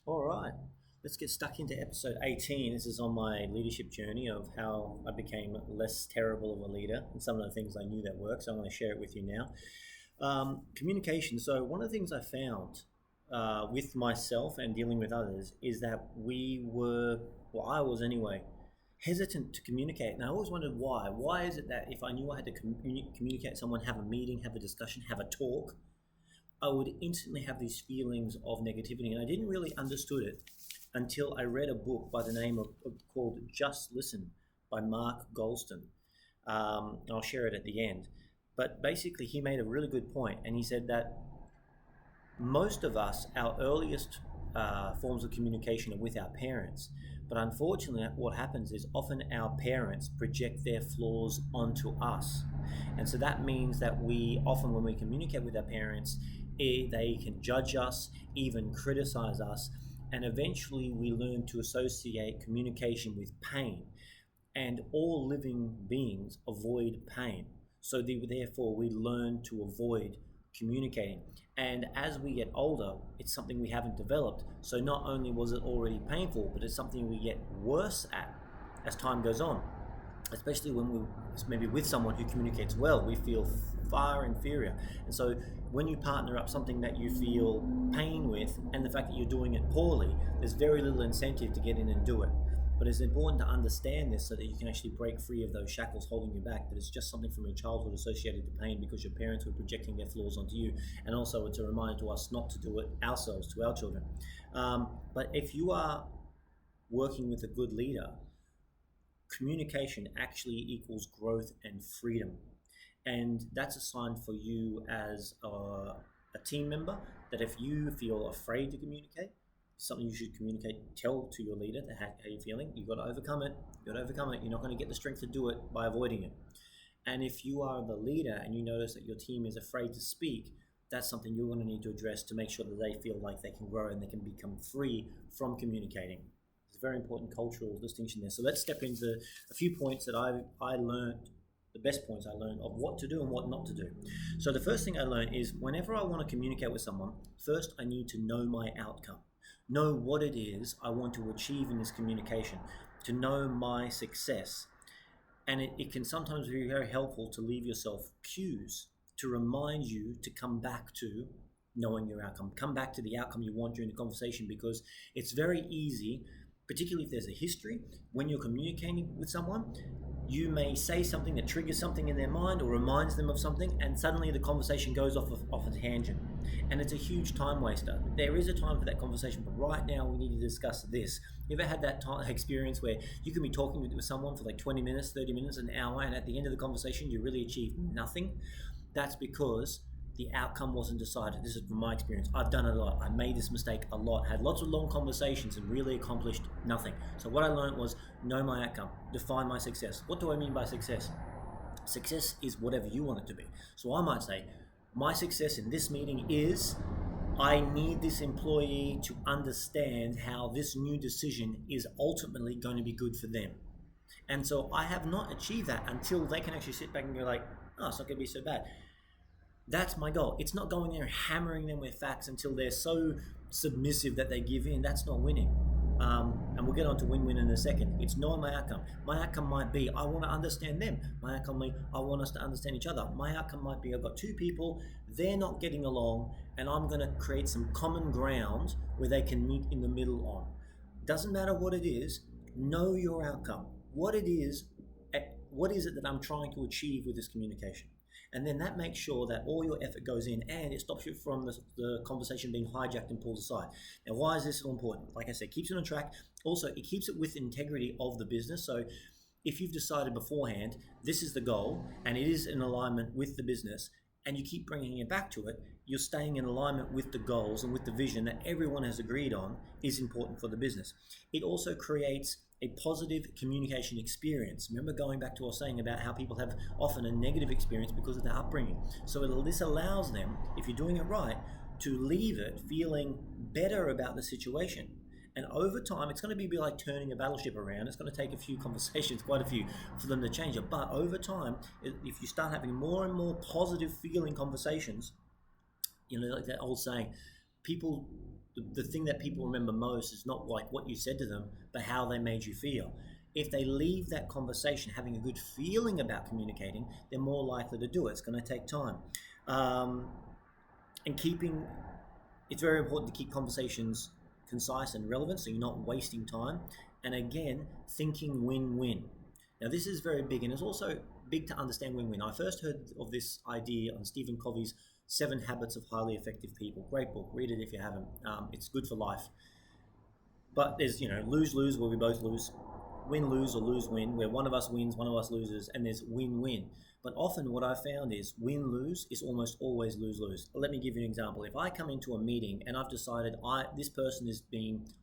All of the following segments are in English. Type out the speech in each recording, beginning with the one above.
All right, let's get stuck into episode 18. This is on my leadership journey of how I became less terrible of a leader and some of the things I knew that worked. So I'm going to share it with you now. Communication. So, one of the things I found with myself and dealing with others is that I was anyway, hesitant to communicate. And I always wondered why. Why is it that if I knew I had to communicate with someone, have a meeting, have a discussion, have a talk, I would instantly have these feelings of negativity, and I didn't really understood it until I read a book by the name of called Just Listen by Mark Goldstein. I'll share it at the end. But basically, he made a really good point, and he said that most of us, our earliest forms of communication are with our parents. But unfortunately, what happens is often our parents project their flaws onto us. And so that means that we often, when we communicate with our parents, they can judge us, even criticize us, and eventually we learn to associate communication with pain. And all living beings avoid pain. So therefore we learn to avoid communicating. And as we get older, it's something we haven't developed. So not only was it already painful, but it's something we get worse at as time goes on. Especially when we're maybe with someone who communicates well, we feel far inferior. And so when you partner up something that you feel pain with, and the fact that you're doing it poorly, there's very little incentive to get in and do it. But it's important to understand this so that you can actually break free of those shackles holding you back, that it's just something from your childhood associated to pain because your parents were projecting their flaws onto you. And also it's a reminder to us not to do it ourselves, to our children. But if you are working with a good leader, communication actually equals growth and freedom. And that's a sign for you as a team member that if you feel afraid to communicate, something you should tell to your leader that how you're feeling. You've got to overcome it. You're not going to get the strength to do it by avoiding it. And if you are the leader and you notice that your team is afraid to speak, that's something you're going to need to address to make sure that they feel like they can grow and they can become free from communicating. It's a very important cultural distinction there. So let's step into a few points that I learned, the best points I learned of what to do and what not to do. So the first thing I learned is whenever I want to communicate with someone, first I need to know my outcome. Know what it is I want to achieve in this communication, to know my success. And it can sometimes be very helpful to leave yourself cues to remind you to come back to knowing your outcome. Come back to the outcome you want during the conversation, because it's very easy, particularly if there's a history, when you're communicating with someone, you may say something that triggers something in their mind or reminds them of something, and suddenly the conversation goes off a tangent. And it's a huge time waster. There is a time for that conversation, but right now we need to discuss this. You ever had that experience where you can be talking with someone for like 20 minutes, 30 minutes, an hour, and at the end of the conversation you really achieve nothing? That's because the outcome wasn't decided. This is from my experience. I've done it a lot. I made this mistake a lot, had lots of long conversations and really accomplished nothing. So what I learned was know my outcome, define my success. What do I mean by success? Success is whatever you want it to be. So I might say, my success in this meeting is I need this employee to understand how this new decision is ultimately going to be good for them. And so I have not achieved that until they can actually sit back and go like, oh, it's not going to be so bad. That's my goal. It's not going there and hammering them with facts until they're so submissive that they give in. That's not winning. And we'll get on to win-win in a second. It's knowing my outcome. My outcome might be I want to understand them. My outcome might be I want us to understand each other. My outcome might be I've got two people, they're not getting along, and I'm going to create some common ground where they can meet in the middle on. Doesn't matter what it is, know your outcome. What it is that I'm trying to achieve with this communication? And then that makes sure that all your effort goes in and it stops you from the conversation being hijacked and pulled aside. Now, why is this so important? Like I said, keeps it on track. Also, it keeps it with integrity of the business. So if you've decided beforehand, this is the goal and it is in alignment with the business, and you keep bringing it back to it, you're staying in alignment with the goals and with the vision that everyone has agreed on is important for the business. It also creates a positive communication experience. Remember going back to what I was saying about how people have often a negative experience because of their upbringing. So this allows them, if you're doing it right, to leave it feeling better about the situation. And over time, it's going to be like turning a battleship around. It's going to take a few conversations, quite a few, for them to change it. But over time, if you start having more and more positive feeling conversations, like that old saying, people the thing that people remember most is not like what you said to them, but how they made you feel. If they leave that conversation having a good feeling about communicating, they're more likely to do it. It's going to take time. Um, and keeping It's very important to keep conversations concise and relevant so you're not wasting time. And again, thinking win-win. Now, this is very big, and it's also big to understand win-win. I first heard of this idea on Stephen Covey's 7 Habits of Highly Effective People. Great book. Read it if you haven't. It's good for life. But there's, lose-lose where we both lose, win-lose or lose-win, where one of us wins, one of us loses, and there's win-win. But often what I found is win-lose is almost always lose-lose. Let me give you an example. If I come into a meeting and I've decided this person is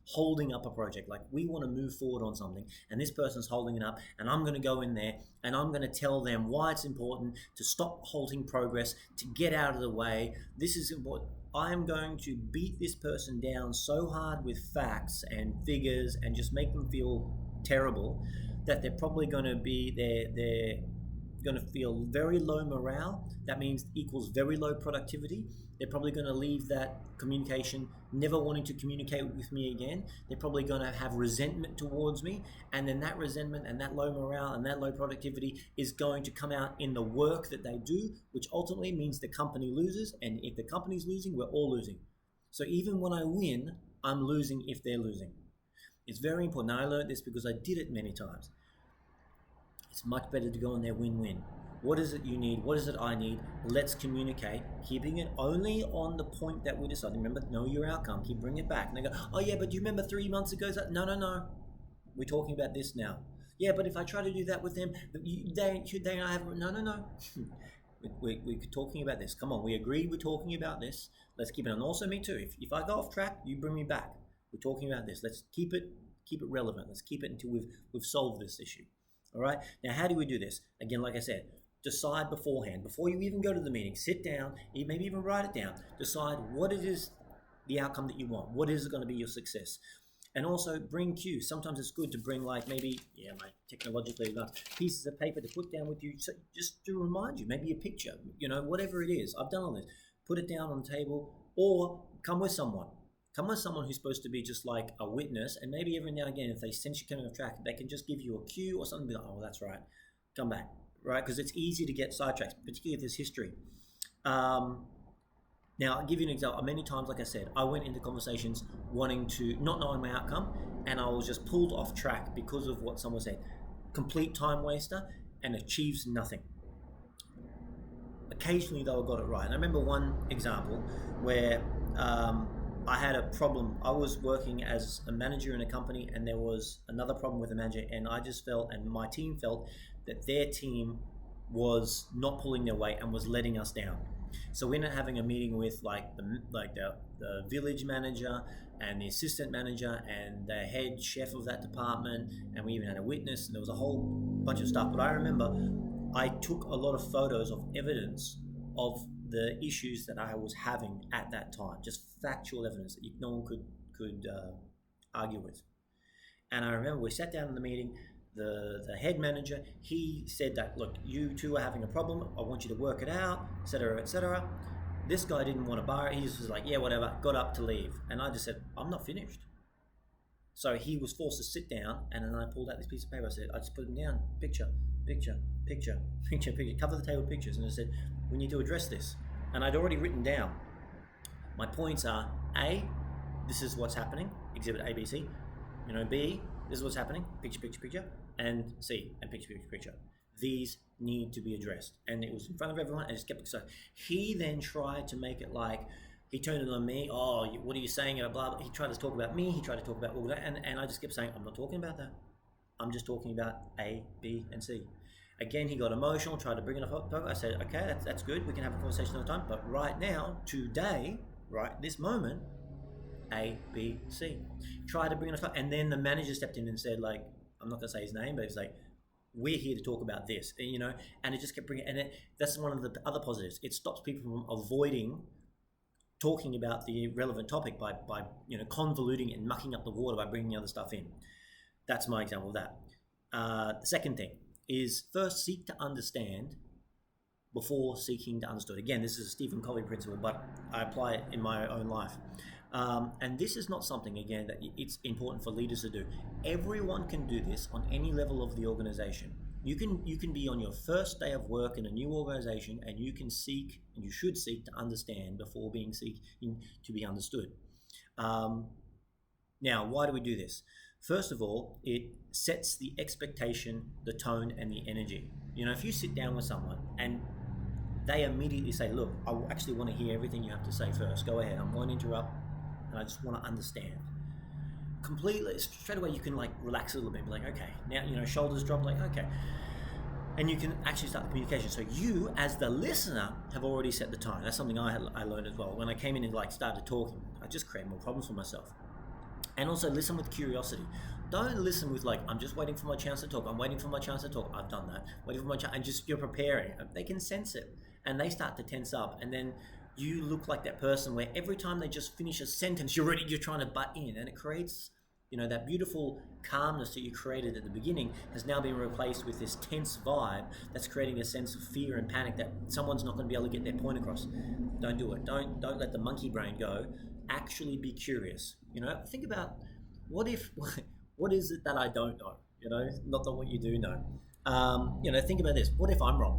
holding up a project, like we want to move forward on something, and this person's holding it up, and I'm going to go in there and I'm going to tell them why it's important to stop halting progress, to get out of the way. This is important. I'm going to beat this person down so hard with facts and figures and just make them feel terrible that they're probably going to be they're going to feel very low morale. That means equals very low productivity. They're probably going to leave that communication never wanting to communicate with me again. They're probably going to have resentment towards me, and then that resentment and that low morale and that low productivity is going to come out in the work that they do, which ultimately means the company loses, and if the company's losing, we're all losing. So even when I win, I'm losing if they're losing. It's very important. Now, I learned this because I did it many times. It's much better to go in there win-win. What is it you need? What is it I need? Let's communicate, keeping it only on the point that we decided. Remember, know your outcome. Keep bringing it back. And they go, oh yeah, but do you remember 3 months ago? No. We're talking about this now. Yeah, but if I try to do that with them, should they not have? No. We're talking about this. Come on, we agreed we're talking about this. Let's keep it. And also me too. If I go off track, you bring me back. We're talking about this. Let's keep it relevant. Let's keep it until we've solved this issue. All right. Now, how do we do this? Again, like I said, decide beforehand. Before you even go to the meeting, sit down, maybe even write it down. Decide what it is, the outcome that you want. What is going to be your success? And also bring cues. Sometimes it's good to bring my technologically advanced pieces of paper to put down with you, so just to remind you, maybe a picture, whatever it is. I've done all this. Put it down on the table, or come with someone. Come with someone who's supposed to be just like a witness, and maybe every now and again, if they sense you're coming off track, they can just give you a cue or something. Be like, oh, that's right, come back, right? Because it's easy to get sidetracked, particularly if there's history. Now, I'll give you an example. Many times, like I said, I went into conversations not knowing my outcome, and I was just pulled off track because of what someone said. Complete time waster and achieves nothing. Occasionally, though, I got it right. And I remember one example where I had a problem. I was working as a manager in a company, and there was another problem with the manager, and I just felt, and my team felt, that their team was not pulling their weight and was letting us down. So we ended up having a meeting with the village manager and the assistant manager and the head chef of that department, and we even had a witness, and there was a whole bunch of stuff. But I remember I took a lot of photos of evidence of the issues that I was having at that time, just factual evidence that no one could argue with. And I remember we sat down in the meeting. The head manager, he said that, look, you two are having a problem. I want you to work it out, etc., etc. This guy didn't want to bar it. He just was like, yeah, whatever. Got up to leave, and I just said, I'm not finished. So he was forced to sit down, and then I pulled out this piece of paper. I just put him down. Picture. Cover the table with pictures, and I said, we need to address this. And I'd already written down. My points are: A, this is what's happening. Exhibit A, B, C. B, this is what's happening. Picture. And C, and picture. These need to be addressed. And it was in front of everyone. I just kept so he then tried to make it like he turned it on me. Oh, what are you saying? Blah, blah. He tried to talk about me. He tried to talk about all that. And I just kept saying, I'm not talking about that. I'm just talking about A, B, and C. Again, he got emotional, tried to bring it up. I said, okay, that's good. We can have a conversation another time. But right now, today, right this moment, A, B, C. Tried to bring it up. And then the manager stepped in and said, like, I'm not going to say his name, but he's like, we're here to talk about this, and it just kept bringing, and that's one of the other positives. It stops people from avoiding talking about the relevant topic by convoluting it and mucking up the water by bringing other stuff in. That's my example of that. The second thing is first seek to understand before seeking to understood. Again, this is a Stephen Covey principle, but I apply it in my own life. And this is not something, again, that it's important for leaders to do. Everyone can do this on any level of the organization. You can be on your first day of work in a new organization, and you can seek, and you should seek, to understand before seeking to be understood. Um, Now, why do we do this? First of all, it sets the expectation, the tone, and the energy. If you sit down with someone and they immediately say, "Look, I actually want to hear everything you have to say first. Go ahead. I'm going to interrupt, and I just want to understand." Completely, straight away, you can relax a little bit, be like, "Okay, now shoulders drop, like okay," and you can actually start the communication. So you, as the listener, have already set the tone. That's something I learned as well. When I came in and started talking, I just created more problems for myself. And also listen with curiosity. Don't listen with I'm just waiting for my chance to talk. I'm waiting for my chance to talk. I've done that. Waiting for my chance, and just you're preparing. They can sense it, and they start to tense up, and then you look like that person where every time they just finish a sentence, you're trying to butt in, and it creates that beautiful calmness that you created at the beginning has now been replaced with this tense vibe that's creating a sense of fear and panic that someone's not going to be able to get their point across. Don't do it. Don't let the monkey brain go. Actually be curious. Think about what is it that I don't know? Not that what you do know. Think about this. What if I'm wrong?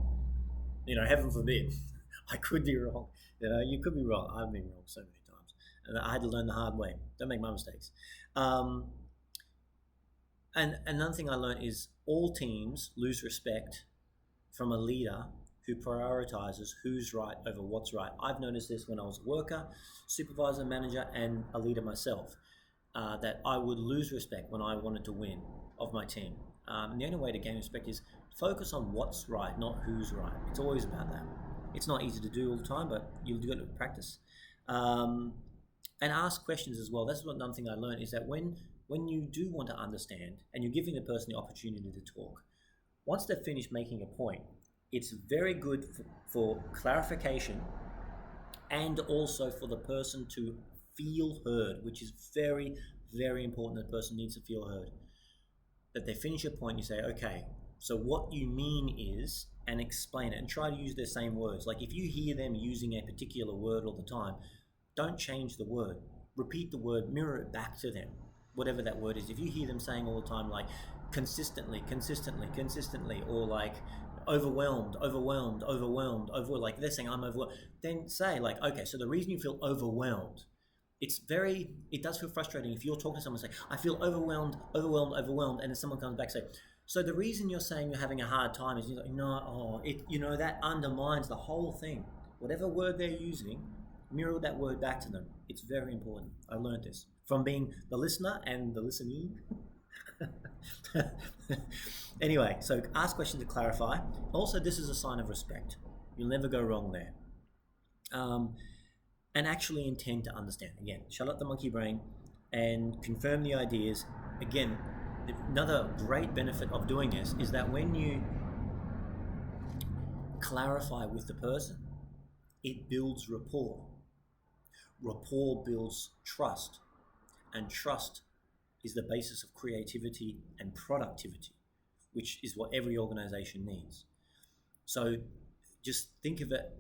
Heaven forbid. I could be wrong. You could be wrong. I've been wrong so many times, and I had to learn the hard way. Don't make my mistakes. And another thing I learned is all teams lose respect from a leader who prioritizes who's right over what's right. I've noticed this when I was a worker, supervisor, manager, and a leader myself, that I would lose respect when I wanted to win of my team. And the only way to gain respect is focus on what's right, not who's right. It's always about that. It's not easy to do all the time, but you'll do it with practice. And ask questions as well. That's another thing I learned, is that when you do want to understand and you're giving the person the opportunity to talk, once they've finished making a point, it's very good for clarification, and also for the person to feel heard, which is very, very important. The person needs to feel heard. That they finish a point, you say, "Okay, so what you mean is," and explain it, and try to use the same words. If you hear them using a particular word all the time, don't change the word. Repeat the word, mirror it back to them, whatever that word is. If you hear them saying all the time, consistently, or overwhelmed, they're saying, "I'm overwhelmed," then say "Okay, so the reason you feel overwhelmed," it does feel frustrating if you're talking to someone, say, "I feel overwhelmed," and then someone comes back, say, "So the reason you're saying you're having a hard time is," you're like, "No, that undermines the whole thing." Whatever word they're using, mirror that word back to them. It's very important. I learned this from being the listener and the listening. Anyway, so ask questions to clarify. Also, this is a sign of respect. You'll never go wrong there. And actually intend to understand. Again, shut up the monkey brain and confirm the ideas. Again, another great benefit of doing this is that when you clarify with the person, it builds rapport. Rapport builds trust, and trust is the basis of creativity and productivity, which is what every organization needs. So just think of it,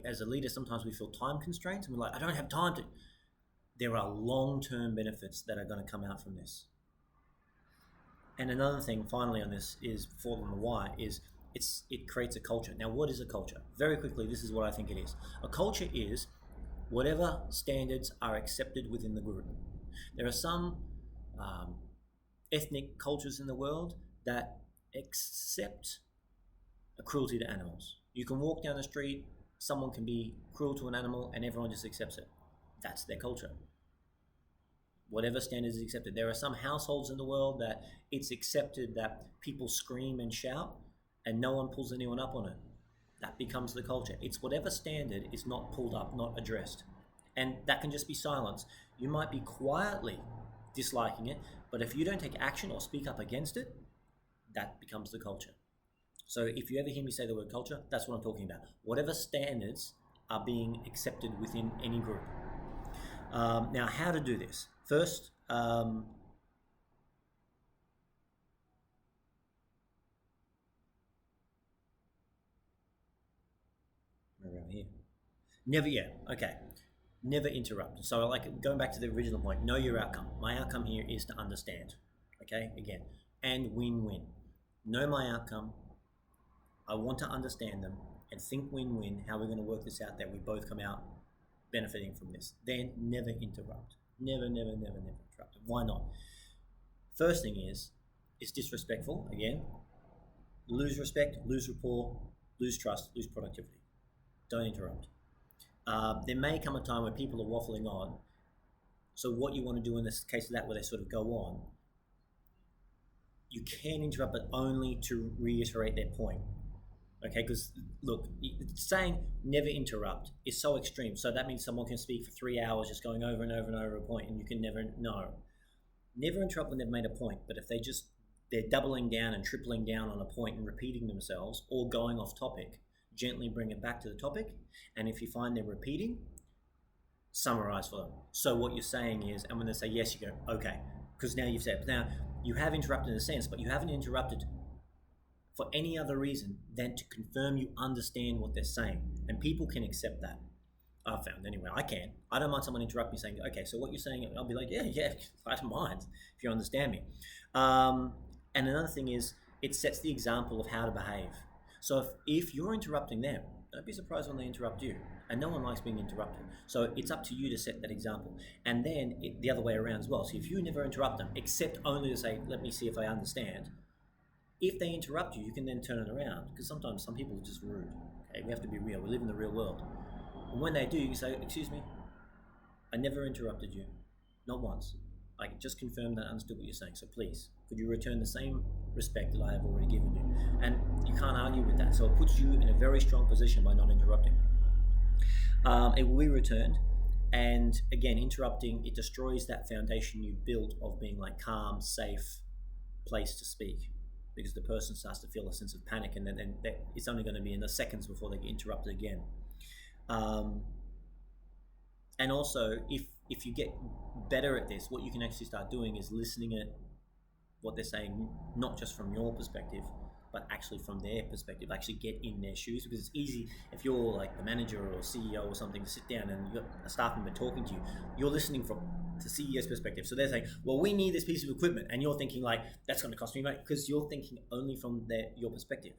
as a leader, sometimes we feel time constraints and we're like, "I don't have time to." There are long-term benefits that are going to come out from this. And another thing, finally, on this is, before on the why, is it creates a culture. Now, what is a culture? Very quickly, this is what I think it is. A culture is whatever standards are accepted within the group. There are some ethnic cultures in the world that accept a cruelty to animals. You can walk down the street, someone can be cruel to an animal, and everyone just accepts it. That's their culture. Whatever standard is accepted. There are some households in the world that it's accepted that people scream and shout, and no one pulls anyone up on it. That becomes the culture. It's whatever standard is not pulled up, not addressed. And that can just be silence. You might be quietly disliking it, but if you don't take action or speak up against it, that becomes the culture. So if you ever hear me say the word culture, that's what I'm talking about. Whatever standards are being accepted within any group. Now, how to do this? First, around here. Never, yeah, okay. Never interrupt. So, like going back to the original point, know your outcome. My outcome here is to understand. Okay, again, and win-win. Know my outcome. I want to understand them and think win-win. How we're going to work this out that we both come out benefiting from this. Then never interrupt. Never, never, never, never interrupt. Why not? First thing is, it's disrespectful. Again, lose respect, lose rapport, lose trust, lose productivity. Don't interrupt. There may come a time where people are waffling on. So what you want to do in this case of that, where they sort of go on, you can interrupt, but only to reiterate their point. Okay, because look, saying never interrupt is so extreme. So that means someone can speak for 3 hours just going over and over and over a point, and you can never know. Never interrupt when they've made a point, but if they're doubling down and tripling down on a point and repeating themselves or going off topic, gently bring it back to the topic. And if you find they're repeating, summarize for them. So what you're saying is, and when they say yes, you go, okay, because now you've said, now you have interrupted in a sense, but you haven't interrupted for any other reason than to confirm you understand what they're saying. And people can accept that. I've found anyway. I can. I don't mind someone interrupt me saying, okay, so what you're saying, I'll be like, yeah, I don't mind if you understand me. And another thing is, it sets the example of how to behave. So if you're interrupting them, don't be surprised when they interrupt you. And no one likes being interrupted. So it's up to you to set that example. And then the other way around as well. So if you never interrupt them, except only to say, let me see if I understand. If they interrupt you, you can then turn it around. Because sometimes some people are just rude. Okay, we have to be real. We live in the real world. And when they do, you can say, excuse me, I never interrupted you. Not once. I just confirmed that I understood what you're saying. So please, could you return the same respect that I have already given you? And you can't argue with that. So it puts you in a very strong position by not interrupting. It will be returned. And again, interrupting, it destroys that foundation you built of being like calm, safe place to speak. Because the person starts to feel a sense of panic, and then it's only going to be in the seconds before they get interrupted again. And also, if you get better at this, what you can actually start doing is listening at what they're saying, not just from your perspective, but actually from their perspective. Actually get in their shoes, because it's easy if you're like the manager or CEO or something to sit down and you've got a staff member talking to you. You're listening from the CEO's perspective. So they're saying, well, we need this piece of equipment, and you're thinking like, that's going to cost me, mate, because you're thinking only from your perspective.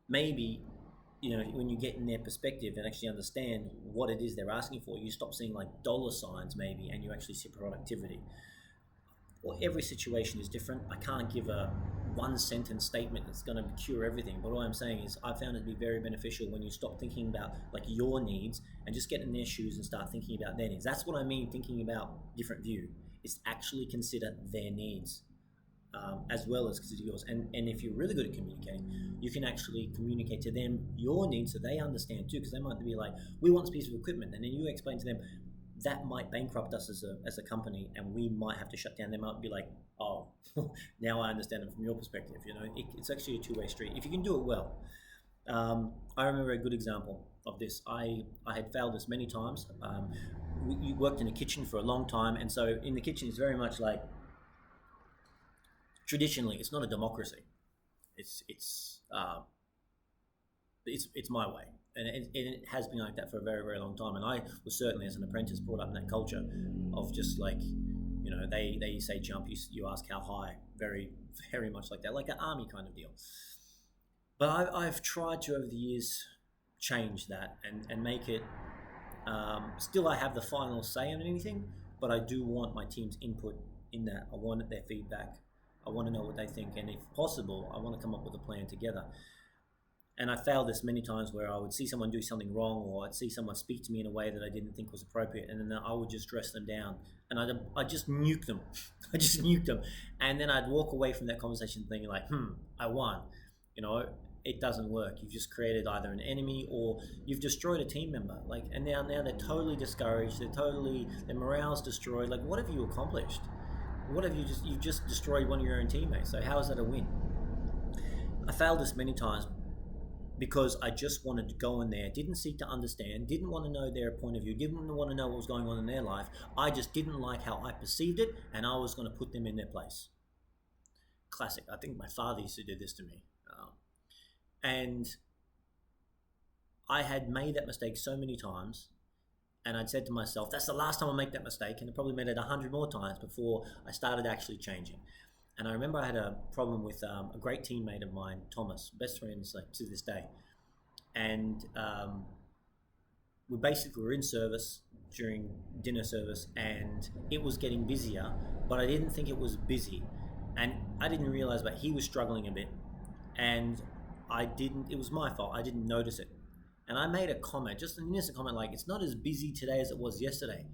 Maybe, when you get in their perspective and actually understand what it is they're asking for, you stop seeing like dollar signs maybe, and you actually see productivity. Well, every situation is different. I can't give a one-sentence statement that's going to cure everything. But all I'm saying is I found it to be very beneficial when you stop thinking about like your needs and just get in their shoes and start thinking about their needs. That's what I mean, thinking about different view, is actually consider their needs as well as consider yours. And if you're really good at communicating, you can actually communicate to them your needs so they understand too, because they might be like, we want this piece of equipment. And then you explain to them, that might bankrupt us as a company, and we might have to shut down. They might be like, oh, now I understand it from your perspective. It's actually a two-way street if you can do it well. I remember a good example of this. I had failed this many times. We worked in a kitchen for a long time, and so in the kitchen it's very much like, traditionally it's not a democracy. It's my way. And it has been like that for a very, very long time. And I was certainly, as an apprentice, brought up in that culture of just like, they say jump, you ask how high, very, very much like that, like an army kind of deal. But I've tried to, over the years, change that and make it, still I have the final say on anything, but I do want my team's input in that. I want their feedback. I want to know what they think. And if possible, I want to come up with a plan together. And I failed this many times where I would see someone do something wrong, or I'd see someone speak to me in a way that I didn't think was appropriate, and then I would just dress them down, and I'd just nuke them. I just nuked them. And then I'd walk away from that conversation thinking like, I won. It doesn't work. You've just created either an enemy or you've destroyed a team member. And now they're totally discouraged. Their morale's destroyed. Like, what have you accomplished? What have you've just destroyed one of your own teammates. So how is that a win? I failed this many times, because I just wanted to go in there, didn't seek to understand, didn't want to know their point of view, didn't want to know what was going on in their life. I just didn't like how I perceived it, and I was going to put them in their place. Classic. I think my father used to do this to me. And I had made that mistake so many times, And I'd said to myself, that's the last time I make that mistake. And I probably made it 100 more times before I started actually changing. And I remember I had a problem with a great teammate of mine, Thomas, best friends like, to this day. And we basically were in service during dinner service, and it was getting busier, but I didn't think it was busy. And I didn't realize, but he was struggling a bit. And it was my fault. I didn't notice it. And I made a comment, just an innocent comment, like, it's not as busy today as it was yesterday.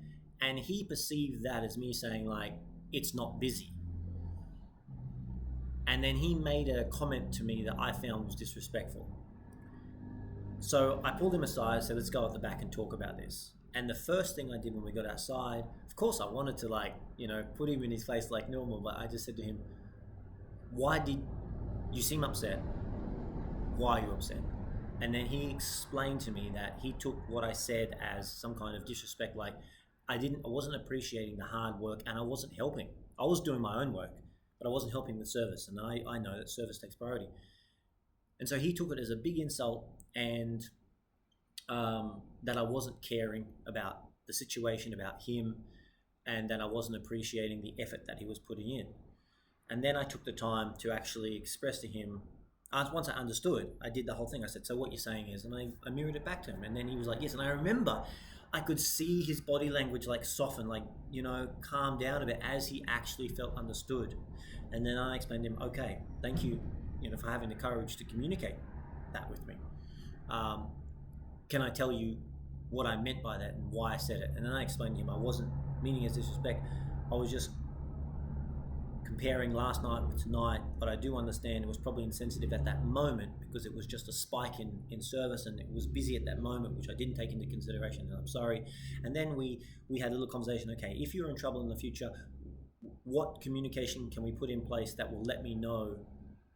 And he perceived that as me saying, like, it's not busy. And then he made a comment to me that I found was disrespectful. So I pulled him aside and said, let's go at the back and talk about this. And the first thing I did when we got outside, of course I wanted to, like, put him in his face like normal, but I just said to him, why did you seem upset? Why are you upset? And then he explained to me that he took what I said as some kind of disrespect, like I wasn't appreciating the hard work and I wasn't helping. I was doing my own work, but I wasn't helping with service, and I know that service takes priority. And so he took it as a big insult, and that I wasn't caring about the situation, about him, and that I wasn't appreciating the effort that he was putting in. And then I took the time to actually express to him, once I understood, I did the whole thing. I said, so what you're saying is, and I mirrored it back to him. And then he was like, yes. And I remember I could see his body language like soften, like, calm down a bit as he actually felt understood. And then I explained to him, okay, thank you, for having the courage to communicate that with me. Can I tell you what I meant by that and why I said it? And then I explained to him I wasn't meaning as disrespect. I was just comparing last night with tonight, but I do understand it was probably insensitive at that moment because it was just a spike in service and it was busy at that moment, which I didn't take into consideration, and I'm sorry. And then we had a little conversation. Okay, if you're in trouble in the future, what communication can we put in place that will let me know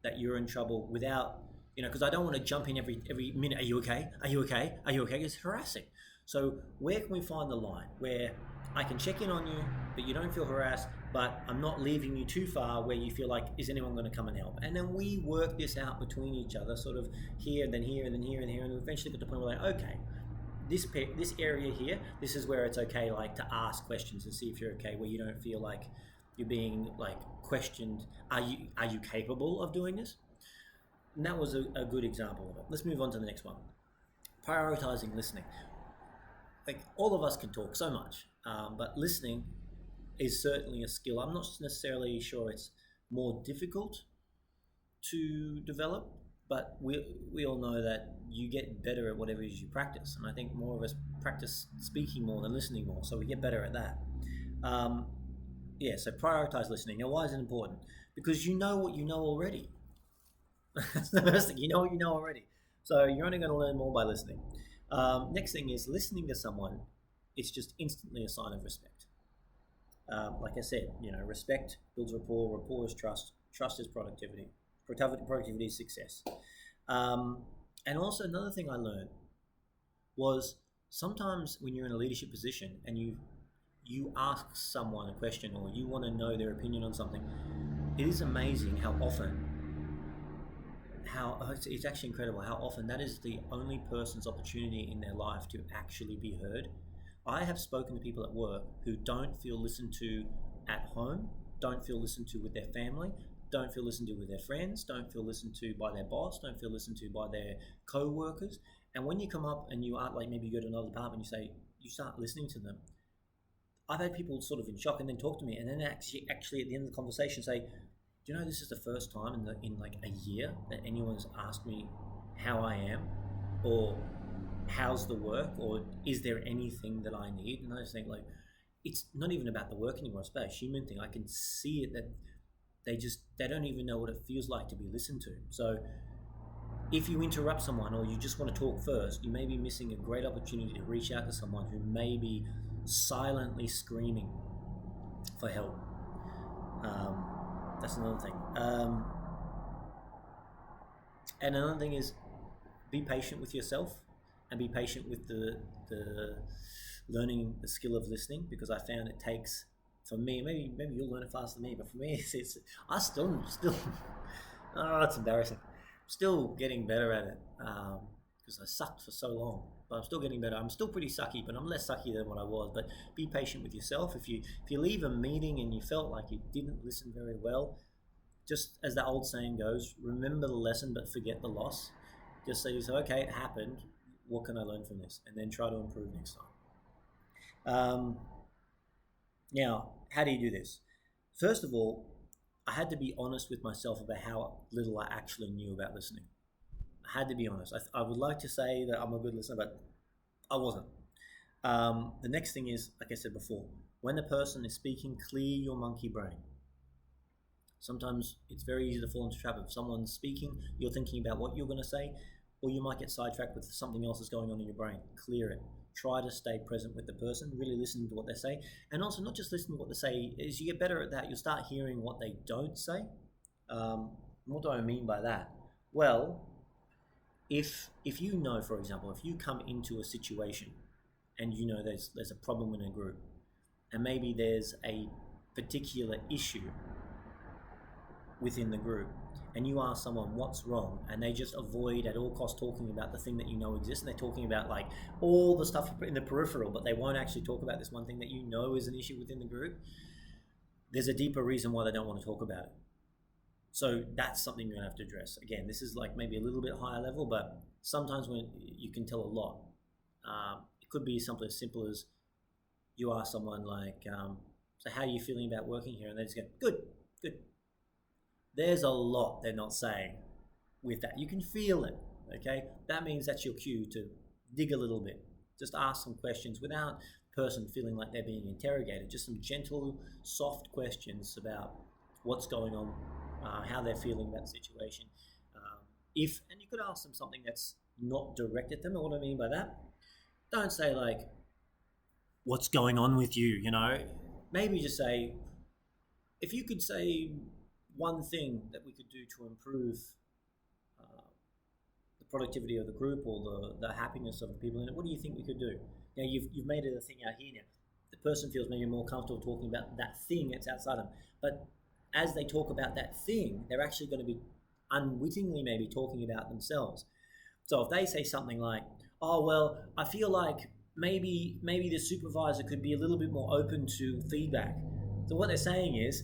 that you're in trouble without, because I don't want to jump in every minute. Are you okay? Are you okay? Are you okay? It's harassing. So where can we find the line where I can check in on you, but you don't feel harassed, but I'm not leaving you too far where you feel like, is anyone going to come and help? And then we work this out between each other, sort of here and then here and then here and here, and we eventually get to the point where we're like, okay, this area here, this is where it's okay, like, to ask questions and see if you're okay, where you don't feel like you're being like questioned. Are you capable of doing this? And that was a good example of it. Let's move on to the next one. Prioritizing listening. Like, all of us can talk so much, but listening is certainly a skill. I'm not necessarily sure it's more difficult to develop, but we all know that you get better at whatever it is you practice. And I think more of us practice speaking more than listening more, so we get better at that. So prioritize listening. Now, why is it important? Because you know what you know already. That's the first thing. You know what you know already. So you're only going to learn more by listening. Next thing is listening to someone. It's just instantly a sign of respect. Like I said, respect builds rapport. Rapport is trust. Trust is productivity. Productivity is success. And also another thing I learned was sometimes when you're in a leadership position and you ask someone a question or you want to know their opinion on something, it is amazing how often, it's actually incredible how often that is the only person's opportunity in their life to actually be heard. I have spoken to people at work who don't feel listened to at home, don't feel listened to with their family, don't feel listened to with their friends, don't feel listened to by their boss, don't feel listened to by their co-workers. And when you come up and you aren't, like, maybe you go to another department, you start listening to them. I've had people sort of in shock and then talk to me and then actually at the end of the conversation say, do you know, this is the first time in like a year that anyone's asked me how I am, or how's the work, or is there anything that I need? And I just think, like, it's not even about the work anymore. It's about a human thing. I can see it that they don't even know what it feels like to be listened to. So if you interrupt someone or you just want to talk first, you may be missing a great opportunity to reach out to someone who may be silently screaming for help. That's another thing. And another thing is be patient with yourself and be patient with the learning the skill of listening, because I found it takes, for me, maybe you'll learn it faster than me, but for me, I still, oh, it's embarrassing. I'm still getting better at it, because because I sucked for so long. But I'm still getting better. I'm still pretty sucky, but I'm less sucky than what I was. But be patient with yourself. If you leave a meeting and you felt like you didn't listen very well, just as the old saying goes, remember the lesson but forget the loss. Just say to yourself, okay, it happened. What can I learn from this? And then try to improve next time. Now, how do you do this? First of all, I had to be honest with myself about how little I actually knew about listening. I had to be honest. I would like to say that I'm a good listener, but I wasn't. The next thing is, like I said before, when the person is speaking, clear your monkey brain. Sometimes it's very easy to fall into trap. If someone's speaking, you're thinking about what you're going to say, or you might get sidetracked with something else that's going on in your brain. Clear it. Try to stay present with the person, really listen to what they say. And also not just listen to what they say, as you get better at that, you'll start hearing what they don't say. What do I mean by that? Well, if you know, for example, if you come into a situation and you know there's a problem in a group, and maybe there's a particular issue within the group, and you ask someone what's wrong, and they just avoid at all costs talking about the thing that you know exists, and they're talking about like all the stuff in the peripheral, but they won't actually talk about this one thing that you know is an issue within the group, there's a deeper reason why they don't want to talk about it. So that's something you're going to have to address. Again, this is like maybe a little bit higher level, but sometimes when you can tell a lot. It could be something as simple as you ask someone like, so how are you feeling about working here? And they just go, good. There's a lot they're not saying with that. You can feel it, okay? That means that's your cue to dig a little bit. Just ask some questions without the person feeling like they're being interrogated. Just some gentle, soft questions about what's going on, how they're feeling about the situation. And you could ask them something that's not directed at them. And what I mean by that, don't say like, what's going on with you, Maybe just say, if you could say one thing that we could do to improve the productivity of the group or the happiness of the people in it, what do you think we could do? Now, you've made it a thing out here now. The person feels maybe more comfortable talking about that thing that's outside them. But as they talk about that thing, they're actually going to be unwittingly maybe talking about themselves. So if they say something like, oh, well, I feel like maybe the supervisor could be a little bit more open to feedback. So what they're saying is,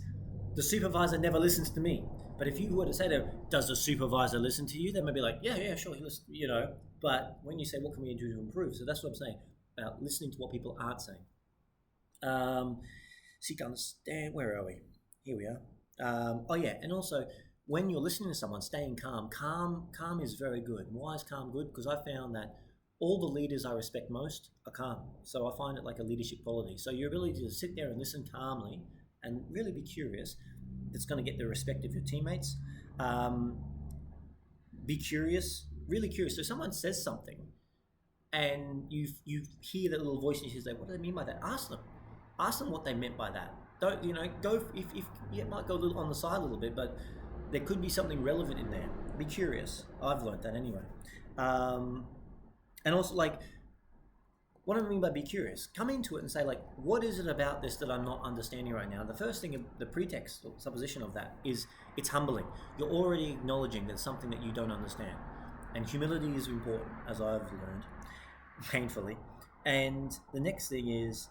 the supervisor never listens to me. But if you were to say to them, does the supervisor listen to you? They might be like, yeah, sure, he listens, But when you say, what can we do to improve? So that's what I'm saying, about listening to what people aren't saying. Seek to understand, where are we? Here we are. And also, when you're listening to someone, staying calm. Calm is very good. Why is calm good? Because I found that all the leaders I respect most are calm. So I find it like a leadership quality. So your ability to sit there and listen calmly and really be curious, that's going to get the respect of your teammates. Be curious, really curious. So someone says something and you hear that little voice and you say, what do they mean by that? Ask them what they meant by that. Don't, go, if it might go a little on the side a little bit, but there could be something relevant in there. Be curious. I've learned that anyway. And also, like, what I mean by be curious, come into it and say, like, what is it about this that I'm not understanding right now? The first thing, the pretext or supposition of that is it's humbling. You're already acknowledging there's something that you don't understand. And humility is important, as I've learned, painfully. And the next thing is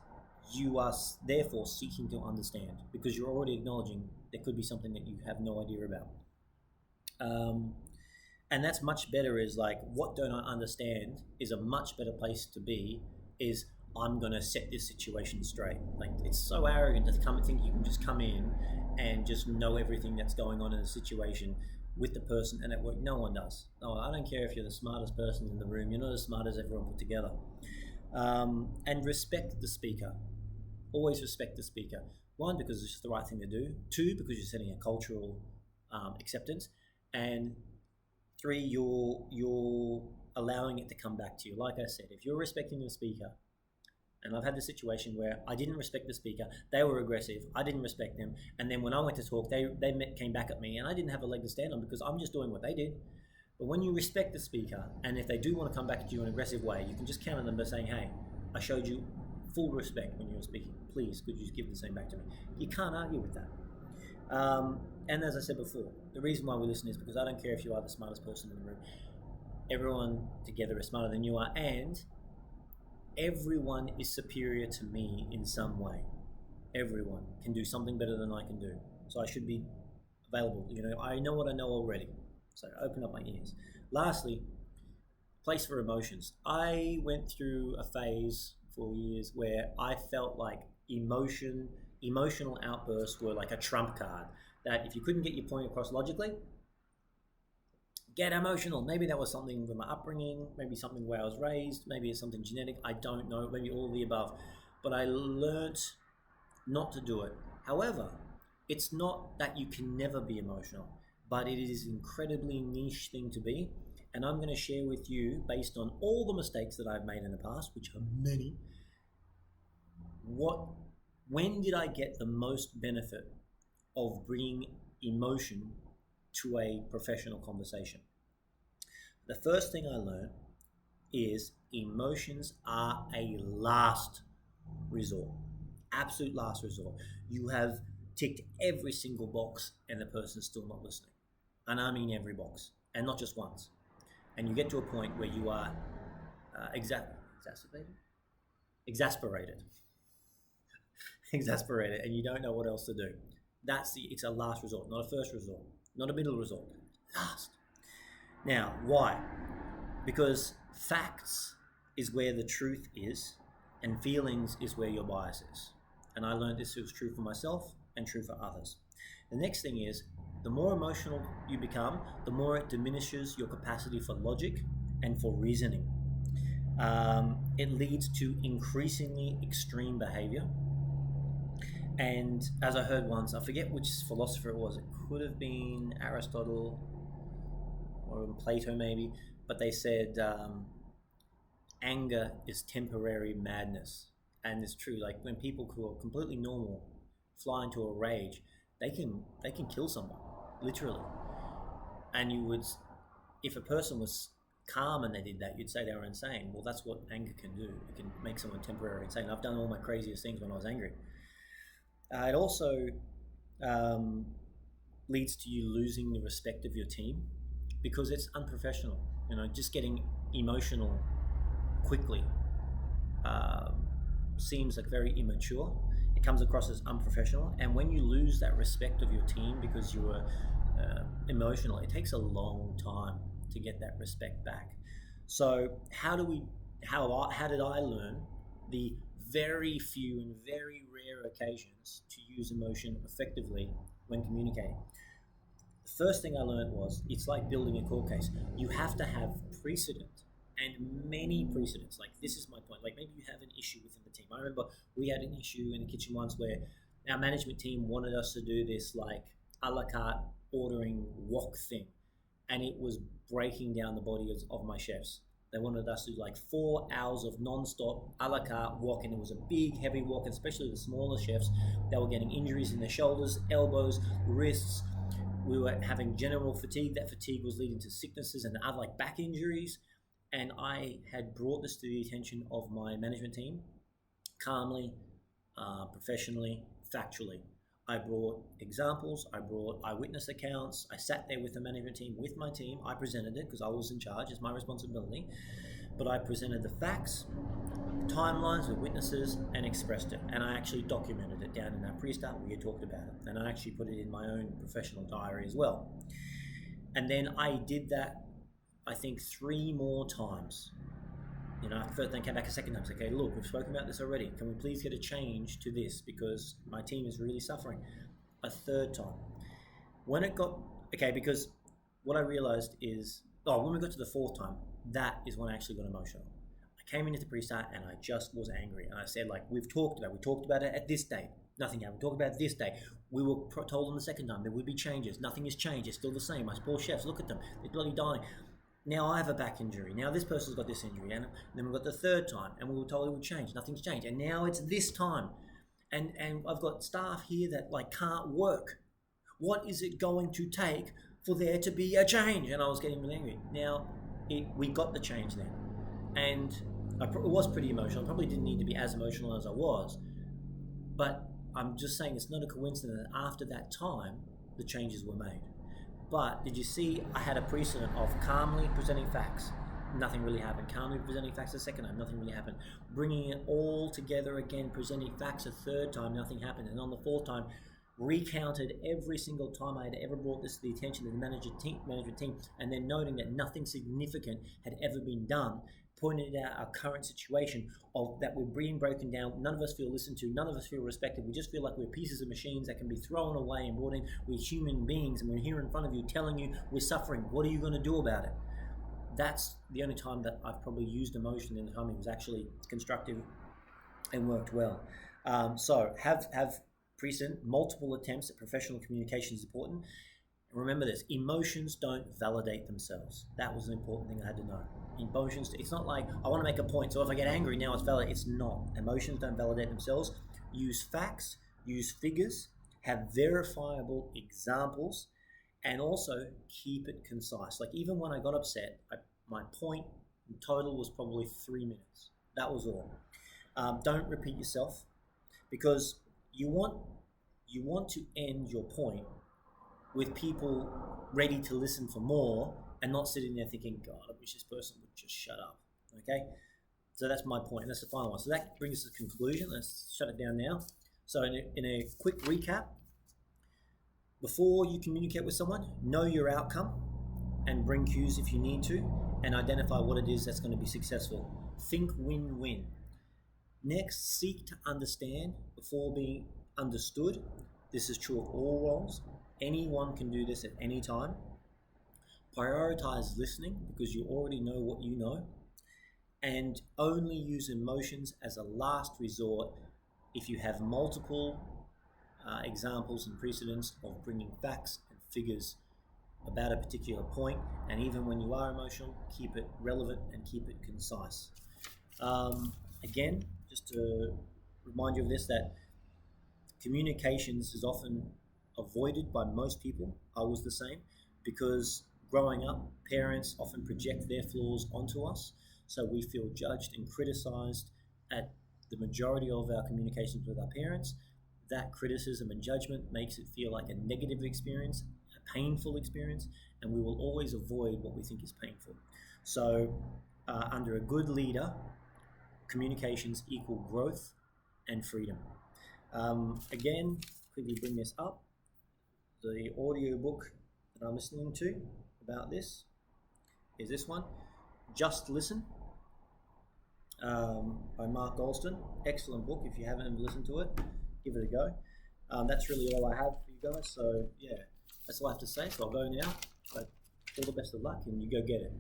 you are therefore seeking to understand, because you're already acknowledging there could be something that you have no idea about. And that's much better, is like, what don't I understand is a much better place to be, is I'm going to set this situation straight. Like, it's so arrogant to come and think you can just come in and just know everything that's going on in a situation with the person and at work. No one does. No, I don't care if you're the smartest person in the room. You're not as smart as everyone put together. And respect the speaker. Always respect the speaker. One, because it's just the right thing to do. Two, because you're setting a cultural acceptance. And three, you're allowing it to come back to you. Like I said, if you're respecting the speaker, and I've had the situation where I didn't respect the speaker, they were aggressive, I didn't respect them, and then when I went to talk, they came back at me, and I didn't have a leg to stand on because I'm just doing what they did. But when you respect the speaker, and if they do want to come back at you in an aggressive way, you can just counter them by saying, hey, I showed you full respect when you were speaking. Please, could you give the same back to me? You can't argue with that. And as I said before, the reason why we listen is because I don't care if you are the smartest person in the room. everyone together is smarter than you are, and everyone is superior to me in some way. Everyone can do something better than I can do. So I should be available. I know what I know already. So open up my ears. Lastly, place for emotions. I went through a phase for years where I felt like emotional outbursts were like a trump card. That if you couldn't get your point across logically, get emotional. Maybe that was something from my upbringing, maybe something where I was raised, maybe it's something genetic, I don't know, maybe all of the above. But I learnt not to do it. However, it's not that you can never be emotional, but it is an incredibly niche thing to be. And I'm going to share with you, based on all the mistakes that I've made in the past, which are many, when did I get the most benefit of bringing emotion to a professional conversation. The first thing I learned is emotions are a last resort, absolute last resort. You have ticked every single box and the person's still not listening. And I mean every box, and not just once. And you get to a point where you are exasperated, and you don't know what else to do. It's a last resort, not a first resort, not a middle resort, last. Now, why? Because facts is where the truth is, and feelings is where your bias is. And I learned this was true for myself and true for others. The next thing is, the more emotional you become, the more it diminishes your capacity for logic and for reasoning. It leads to increasingly extreme behavior. And as I heard once, I forget which philosopher it was, it could have been Aristotle or Plato maybe, but they said anger is temporary madness. And it's true, like when people who are completely normal fly into a rage, they can kill someone, literally. And if a person was calm and they did that, you'd say they were insane. Well, that's what anger can do. It can make someone temporarily insane. I've done all my craziest things when I was angry. It also leads to you losing the respect of your team because it's unprofessional. Just getting emotional quickly seems like very immature. It comes across as unprofessional. And when you lose that respect of your team because you were emotional, it takes a long time to get that respect back. So how did I learn the very few and very rare occasions to use emotion effectively when communicating? The first thing I learned was it's like building a court case. You have to have precedent, and many precedents. Like, this is my point. Like, maybe you have an issue within the team. I remember we had an issue in the kitchen once where our management team wanted us to do this like a la carte ordering wok thing, and it was breaking down the bodies of my chefs. They wanted us to do like 4 hours of non-stop a la carte wok, and it was a big, heavy wok, especially the smaller chefs. They were getting injuries in their shoulders, elbows, wrists. We were having general fatigue. That fatigue was leading to sicknesses and other like back injuries. And I had brought this to the attention of my management team, calmly, professionally, factually. I brought examples, I brought eyewitness accounts, I sat there with the management team, with my team, I presented it because I was in charge, it's my responsibility, but I presented the facts, timelines with witnesses, and expressed it. And I actually documented it down in our pre-start, we had talked about it, and I actually put it in my own professional diary as well. And then I did that, I think, 3 more times. First then came back a second time, said, okay, look, we've spoken about this already. Can we please get a change to this because my team is really suffering? A third time. Because what I realized is, when we got to the 4th time, that is when I actually got emotional. I came into the pre-start and I just was angry. And I said, like, we talked about it at this date. Nothing happened. We talked about it this day. We were told on the second time there would be changes. Nothing has changed. It's still the same. My poor chefs, look at them. They're bloody dying. Now I have a back injury. Now this person's got this injury. And then we got the 3rd time and we were told it would change. Nothing's changed. And now it's this time. And I've got staff here that like can't work. What is it going to take for there to be a change? And I was getting really angry. Now we got the change then. And it was pretty emotional. I probably didn't need to be as emotional as I was. But I'm just saying it's not a coincidence that after that time, the changes were made. But did you see I had a precedent of calmly presenting facts? Nothing really happened. Calmly presenting facts a second time, nothing really happened. Bringing it all together again, presenting facts a third time, nothing happened. And on the fourth time, recounted every single time I had ever brought this to the attention of the management team, and then noting that nothing significant had ever been done, pointed out our current situation of that we're being broken down. None of us feel listened to. None of us feel respected. We just feel like we're pieces of machines that can be thrown away and brought in. We're human beings, and we're here in front of you telling you we're suffering. What are you going to do about it? That's the only time that I've probably used emotion in the time it was actually constructive and worked well. So have precedent. Multiple attempts at professional communication is important. Remember this, emotions don't validate themselves. That was an important thing I had to know. Emotions, it's not like I want to make a point, so if I get angry now it's valid. It's not. Emotions don't validate themselves. Use facts, use figures, have verifiable examples, and also keep it concise. Like even when I got upset, my point in total was probably 3 minutes. That was all. Don't repeat yourself, because you want to end your point with people ready to listen for more and not sitting there thinking, God, I wish this person would just shut up. Okay? So that's my point, and that's the final one. So that brings us to the conclusion. Let's shut it down now. So in a quick recap, before you communicate with someone, know your outcome and bring cues if you need to, and identify what it is that's going to be successful. Think win-win. Next, seek to understand before being understood. This is true of all roles. Anyone can do this at any time. Prioritize listening because you already know what you know. And only use emotions as a last resort if you have multiple examples and precedents of bringing facts and figures about a particular point. And even when you are emotional, keep it relevant and keep it concise. Again, just to remind you of this, that communications is often avoided by most people. I was the same, because growing up, parents often project their flaws onto us, so we feel judged and criticized at the majority of our communications with our parents. That criticism and judgment makes it feel like a negative experience, a painful experience, and we will always avoid what we think is painful. So under a good leader, communications equal growth and freedom. Again, quickly bring this up. The audio book that I'm listening to about this is this one, Just Listen, by Mark Goldstein. Excellent book. If you haven't listened to it, give it a go. That's really all I have for you guys. So yeah, that's all I have to say. So I'll go now. But all the best of luck, and you go get it.